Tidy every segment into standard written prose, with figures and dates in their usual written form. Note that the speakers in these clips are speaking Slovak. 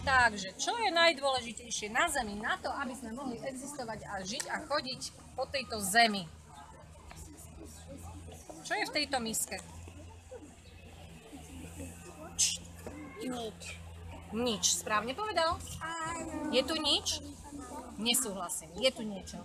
Takže, čo je najdôležitejšie na Zemi na to, aby sme mohli existovať a žiť a chodiť po tejto Zemi? Čo je v tejto miske? Nič. Nič. Správne povedal? Je tu nič? Nesúhlasím. Je tu niečo.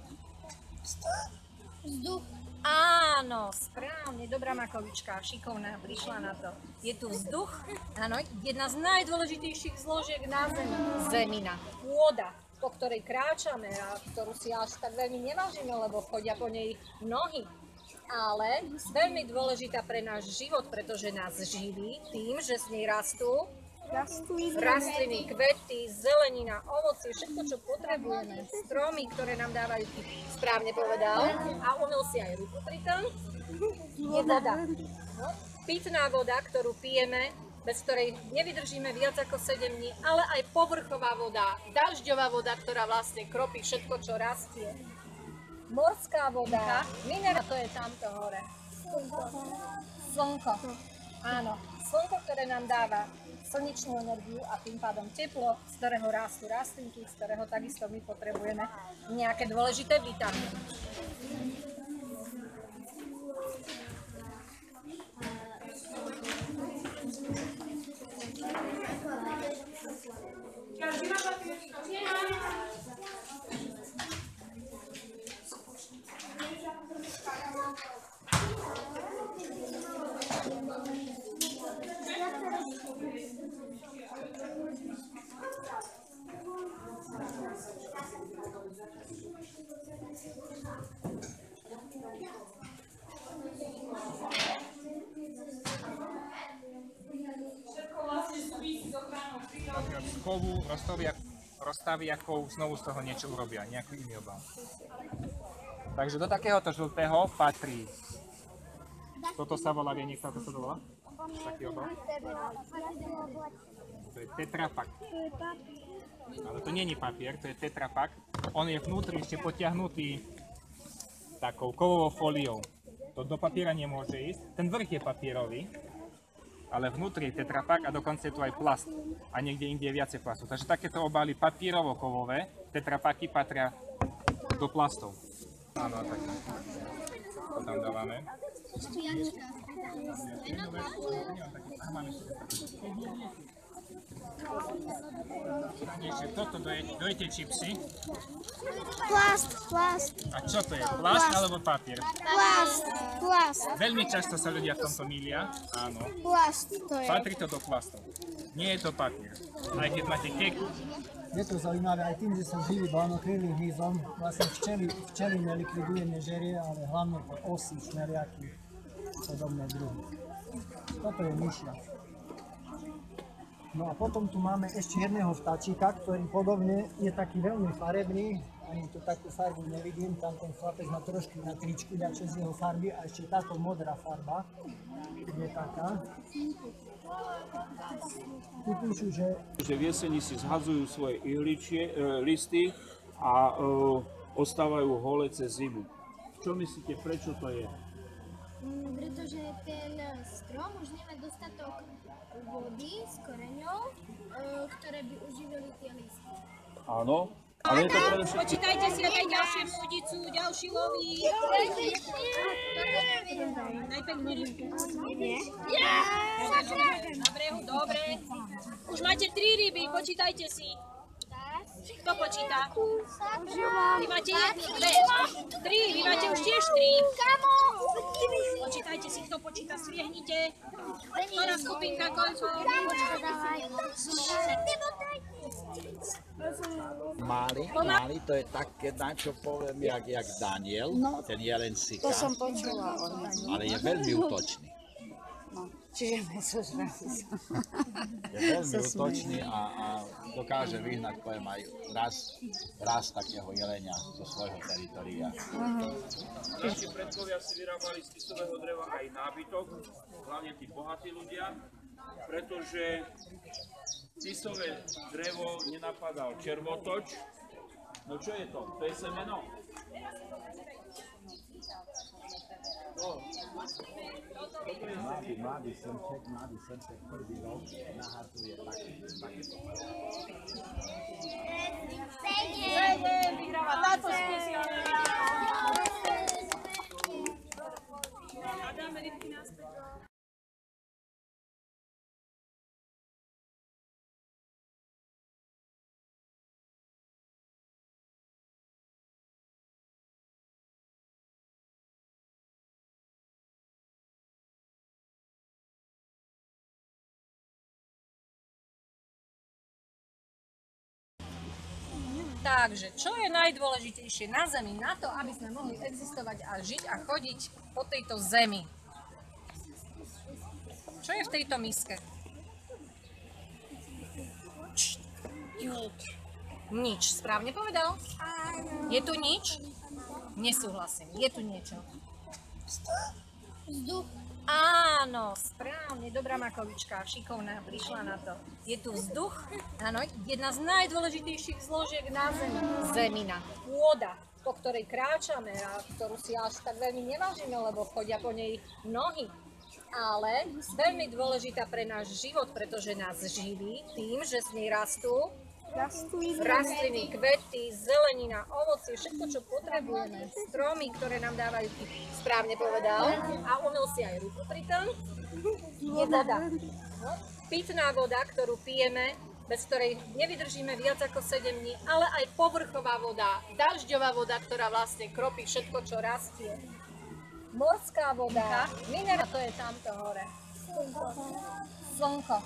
Vzduch. Áno, správne. Dobrá Makovička, šikovná, prišla na to. Je tu vzduch, áno, jedna z najdôležitejších zložiek na Zemi. Zemina, pôda, po ktorej kráčame a ktorú si až tak veľmi nevážime, lebo chodia po nej nohy. Ale veľmi dôležitá pre náš život, pretože nás živí tým, že z nej rastú rastliny, kvety, zelenina, ovocie, všetko, čo potrebujeme. Stromy, ktoré nám dávajú, správne povedal. A umil si aj ruku pritom. Je voda. No, pitná voda, ktorú pijeme, bez ktorej nevydržíme viac ako 7 dní, ale aj povrchová voda, dažďová voda, ktorá vlastne kropí všetko, čo rastie. Morská voda, minerál, to je tamto hore. Slnko. Áno, slnko, ktoré nám dáva slnečnú energiu a tým pádom teplo, z ktorého rastú rastlinky, z ktorého takisto my potrebujeme nejaké dôležité vitamíny. Z kovu rozstaviakov znovu z toho niečo urobia, nejaký iný obal. Takže do takéhoto žltého patrí. Toto sa volá, vie niekto, ako sa to volá? Taký obal? To je tetrapak. Ale to nie je papier, to je tetrapak. On je vnútri ešte potiahnutý takou kovovou fóliou. To do papiera nemôže ísť. Ten vrch je papierový, ale vnútri je tetrapak a dokonca je tu aj plast. A niekde inde je viacej plastu. Takže takéto obaly papierovo-kovové, tetrapaky patria do plastov. Áno, tak. To tam dávame. Toto dojete čipsy. Plast. A čo to je? Plast alebo papier? Plast. Veľmi často sa ľudia v tomto mýlia. Áno. Plast to je. Patrí to do plastov. Nie je to papier. Aj keď máte kek. Je to zaujímavé aj tým, že sa živí blánokrylným hmyzom. Vlastne včely nelikviduje, nežerie, ale hlavne osy, šmeliaky, podobné druhy. Toto je myšľa. No a potom tu máme ešte jedného vtáčika, ktorý podobne je taký veľmi farebný. Ani tu takú farbu nevidím, tam ten chlapec má trošku na tričku ľahšie z jeho farby a ešte táto modrá farba je taká. Tu píšu, že v jeseni si zhadzujú svoje listy a ostávajú holé cez zimu. Čo myslíte, prečo to je? Pretože ten strom už nemá dostatok vody s koreňou, ktoré by uživili tie listy. Áno, ale je to predovšetkým... Počítajte si aj ďalšiu pôdicu, ďalší loví. Daj pek nožinku. Na brehu, dobre. Už máte 3 ryby, počítajte si. Kto počíta? Vy máte 3, vy máte už tiež 3. Počítajte si, kto počíta, striehnite. Ktorá skupinka, koľko? Máli, to je také, na čo poviem, jak Daniel, ten jelen sika. To som počula o ňom. Ale je veľmi útočný. No, čiže meso žrali. Je veľmi útočný a dokáže vyhnať, poviem, aj raz takého jelenia zo svojho teritoria. Naši predkovia si vyrábali z tisového dreva aj nábytok, hlavne tí bohatí ľudia, pretože tisové drevo nenapadal červotoč. No čo je to? To je semeno? No, Mladý semček, prvý rok nahatuje také Vyhráva táto skúsia. A dáme rybky naspäť. Takže, čo je najdôležitejšie na Zemi na to, aby sme mohli existovať a žiť a chodiť po tejto Zemi? Čo je v tejto miske? Nič. Správne povedal? Je tu nič? Nesúhlasím. Je tu niečo. Vzduch. Áno, správne, dobrá Makovička, šikovná, prišla na to. Je tu vzduch, áno, jedna z najdôležitejších zložiek na Zemi. Zemina, pôda, po ktorej kráčame a ktorú si až tak veľmi nevážime, lebo chodia po nej nohy. Ale veľmi dôležitá pre náš život, pretože nás živí tým, že z nej rastú rastliny, kvety, zelenina, ovocie, všetko, čo potrebujeme. Stromy, ktoré nám dávajú, správne povedal. A umyl si aj ruku pritom. Je voda. No, pitná voda, ktorú pijeme, bez ktorej nevydržíme viac ako 7 dní, ale aj povrchová voda, dažďová voda, ktorá vlastne kropí všetko, čo rastie. Morská voda, minerál, to je tamto hore. Slnko.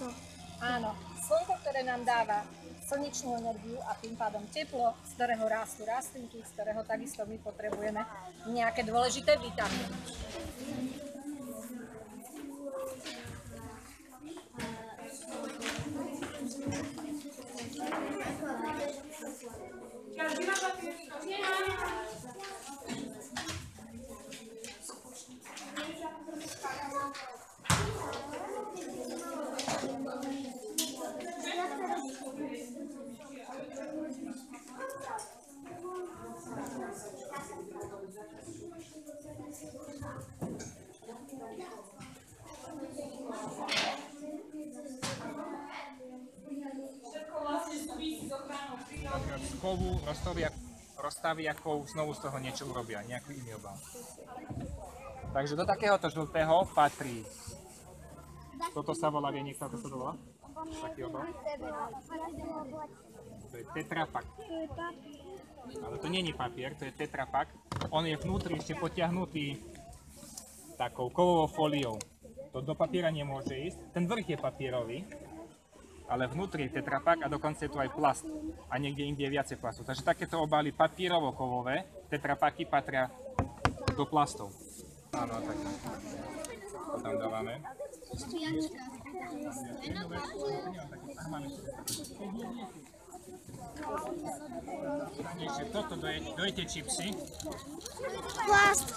Áno, slnko, ktoré nám dáva slnečnú energiu a tým pádom teplo, z ktorého rastú rastlinky, z ktorého takisto my potrebujeme nejaké dôležité vitamíny. Z kovu rozstaviakov znovu z toho niečo urobia, nejakú iný obal. Takže do takéhoto žltého patrí. Toto sa volá, vie niekto, ako sa to volá? Taký obal? To je tetrapak. Ale to nie je papier, to je tetrapak. On je vnútri ešte potiahnutý takou kovovou fóliou. To do papiera nemôže ísť. Ten vrch je papierový, ale vnútri je tetrapak a dokonca je tu aj plast. A niekde inde je viacej plastu. Takže takéto obaly papierovo-kovové, tetrapaky patria do plastov. Áno, tak. To tam dávame. Toto dojete čipsy. Plast.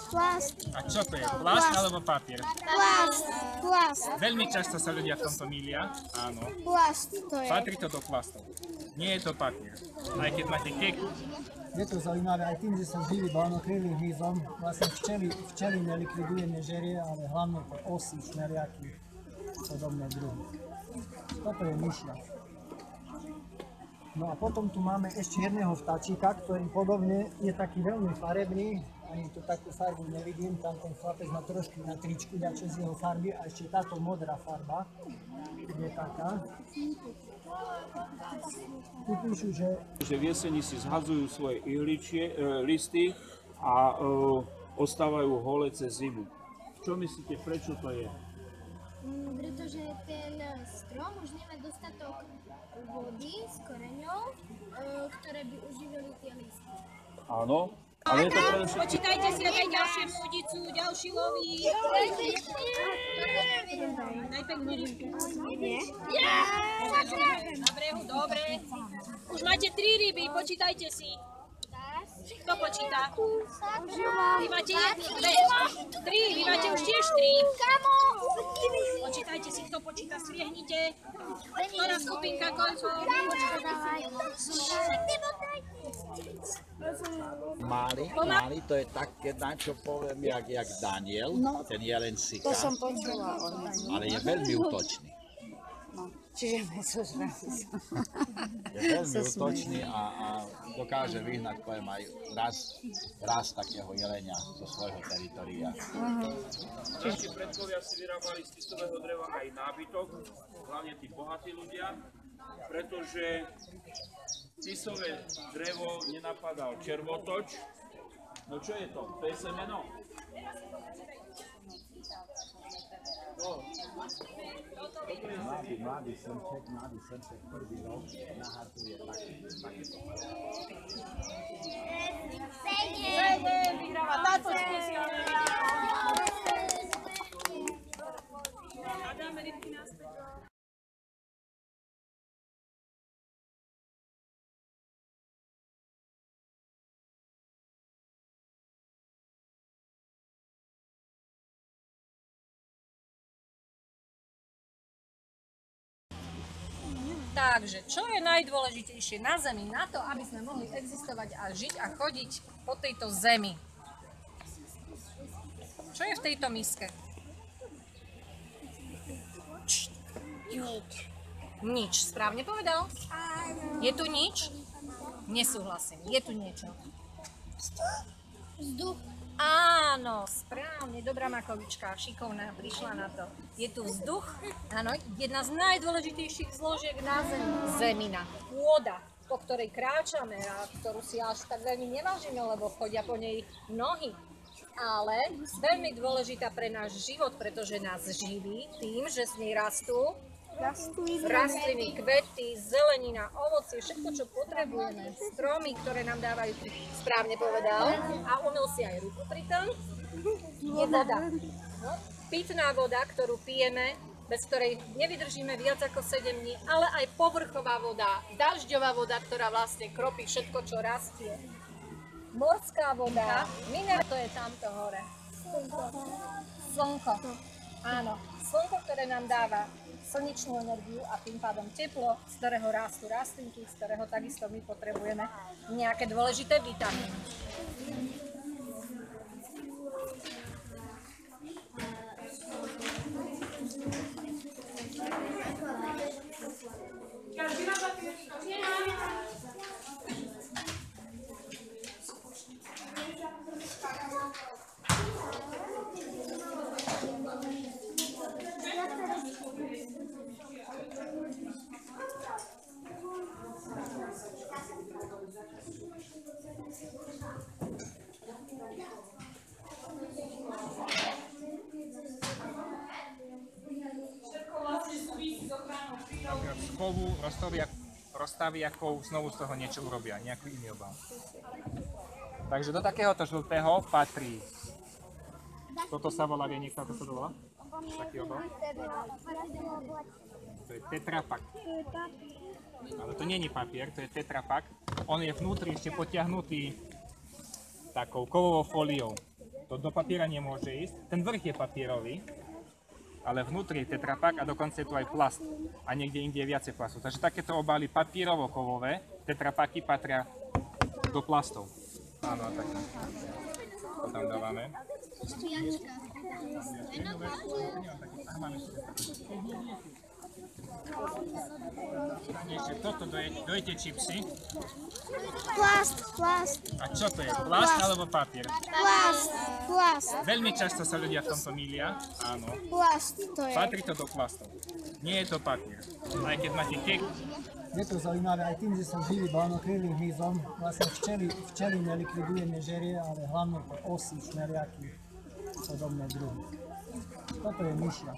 A čo to je? Plast alebo papier? Plast. Veľmi často sa ľudia v tomto milia. Áno. Plast to je. Patrí to do plastov. Nie je to papier. Aj keď máte kek. Je to zaujímavé aj tým, že sa živí bálnokrylým hmyzom. Vlastne včely nelikviduje, nežerie, ale hlavne to osy, šmeliaky, podobné druhy. Toto je myšľa. No a potom tu máme ešte jedného vtáčika, ktorý podobne je taký veľmi farebný. Ani tu takú farbu nevidím, tam ten chlapec má trošku na tričku ďalšie z jeho farby a ešte táto modrá farba je taká. Tu píšu, že v jeseni si zhadzujú svoje listy a ostávajú holé cez zimu. Čo myslíte, prečo to je? Pretože ten strom už nemá dostatok vody s koreňou, ktoré by uživili tie listy. Áno, ale je to predovšetkým... Počítajte si aj ďalšiu múdicu, ďalší loví. Daj peknú rybku. Na brehu, dobre. Už máte 3 ryby, počítajte si. Kto počíta? Vy máte 1, 2, 3, vy máte už tiež 3. Počítajte si, kto počíta, striehnite. Ktorá skupinka, koľko? Máli, to je také, na čo poviem, jak Daniel, No, ten jelen sika, To som počula o ňom. ale je veľmi útočný. No, čiže mesožravý som. Je veľmi útočný a dokáže vyhnať, poviem, aj raz takého jelenia zo svojho teritoria. Naši predkovia si vyrábali z tisového dreva aj nábytok, hlavne tí bohatí ľudia, pretože tisové drevo nenapadal červotoč. No čo je to? To je semeno? Mladý semček prvý rok nahartuje takéto. Vyhráva táto speciálne. Takže, čo je najdôležitejšie na Zemi na to, aby sme mohli existovať a žiť a chodiť po tejto Zemi? Čo je v tejto miske? Nič, správne povedal? Je tu nič? Nesúhlasím, je tu niečo. Vzduch. Áno, správne, dobrá Makovička, šikovná, prišla na to. Je tu vzduch, áno, jedna z najdôležitejších zložiek na Zemi. Zemina, pôda, po ktorej kráčame a ktorú si až tak veľmi nevážime, lebo chodia po nej nohy. Ale veľmi dôležitá pre náš život, pretože nás živí tým, že z nej rastú rastliny, kvety, zelenina, ovocie, všetko, čo potrebujeme. Stromy, ktoré nám dávajú, správne povedal, a umyl si aj ruku pri tom, je voda. No, pitná voda, ktorú pijeme, bez ktorej nevydržíme viac ako 7 dní, ale aj povrchová voda, dažďová voda, ktorá vlastne kropí všetko, čo rastie. Morská voda, minerál, to je tamto hore. Slnko. Áno, slnko, ktoré nám dáva slnečnú energiu a tým pádom teplo, z ktorého rastú rastlinky, z ktorého takisto my potrebujeme nejaké dôležité vitamíny. Z chovu rozstaviakov znovu z toho niečo urobia, nejaký iný obal. Takže do takéhoto žltého patrí. Toto sa volá, vie niekto, ako sa to volá? Taký obal? To je tetrapak. Ale to nie je papier, to je tetrapak. On je vnútri ešte potiahnutý takou kovovou fóliou. To do papiera nemôže ísť. Ten vrch je papierový, ale vnútri je tetrapak a dokonca je tu aj plast. A niekde inde je viacej plastu. Takže takéto obaly papierovo-kovové, tetrapaky patria do plastov. Áno, tak. To tam dávame. Toto dojete čipsy. Plast. A čo to je? Plast alebo papier? Plast. Veľmi často sa ľudia v tomto mýlia. Áno. Plast to je. Patrí to do plastov. Nie je to papier. Aj keď máte kek. Je to zaujímavé aj tým, že sa živí bálnokrylným hmyzom. Vlastne včely nelikviduje, nežerie, ale hlavne to osy, šmeliaky, podobné druhy. Toto je myšľa.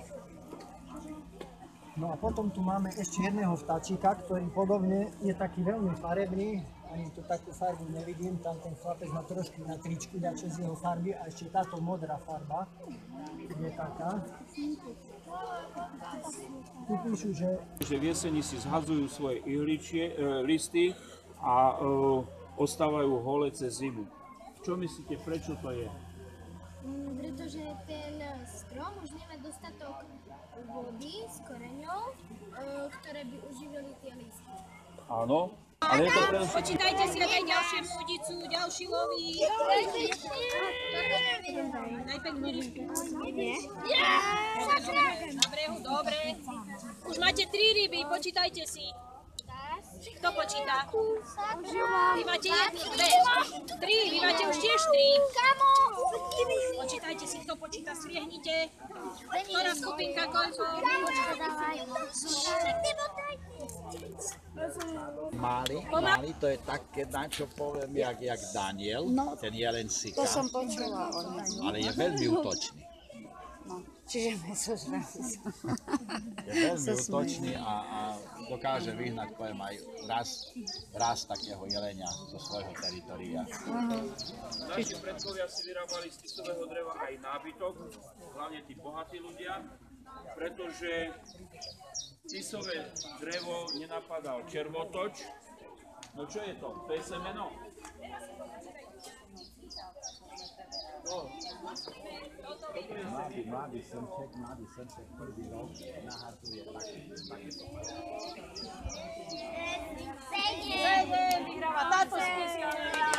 No a potom tu máme ešte jedného vtáčika, ktorý podobne je taký veľmi farebný. Ani tu takú farbu nevidím, tam ten chlapec má trošku na tričku ďalšie z jeho farby a ešte táto modrá farba je taká. Tu píšu, že v jeseni si zhadzujú svoje listy a ostávajú holé cez zimu. Čo myslíte, prečo to je? Pretože ten strom už nemá dostatok vody s koreňou, ktoré by uživili tie listy. Áno. Ale je to pre... Počítajte si aj ďalšiemu udicu, ďalší loví. Daj peknú rybku. Na brehu, dobre. Už máte 3 ryby, počítajte si. Kto počíta? Vy máte 1, 2, 3, vy máte už tiež 3. Počítajte si, kto počíta, striehnite. Ktorá skupinka, koľko? Máli, to je také, na čo poviem, jak Daniel, No, ten jelencika, To som počula o ňom. ale je veľmi útočný. No, čiže mesožravý som. Je veľmi útočný a dokáže vyhnať, poviem, aj raz takého jelenia zo svojho teritoria. Naši predkovia si vyrábali z tisového dreva aj nábytok, hlavne tí bohatí ľudia, pretože tisové drevo nenapadal červotoč. No čo je to? To je semeno? No. Mladý semček prvý rok nahadzuje takéto. Vyhráva táto speciálne.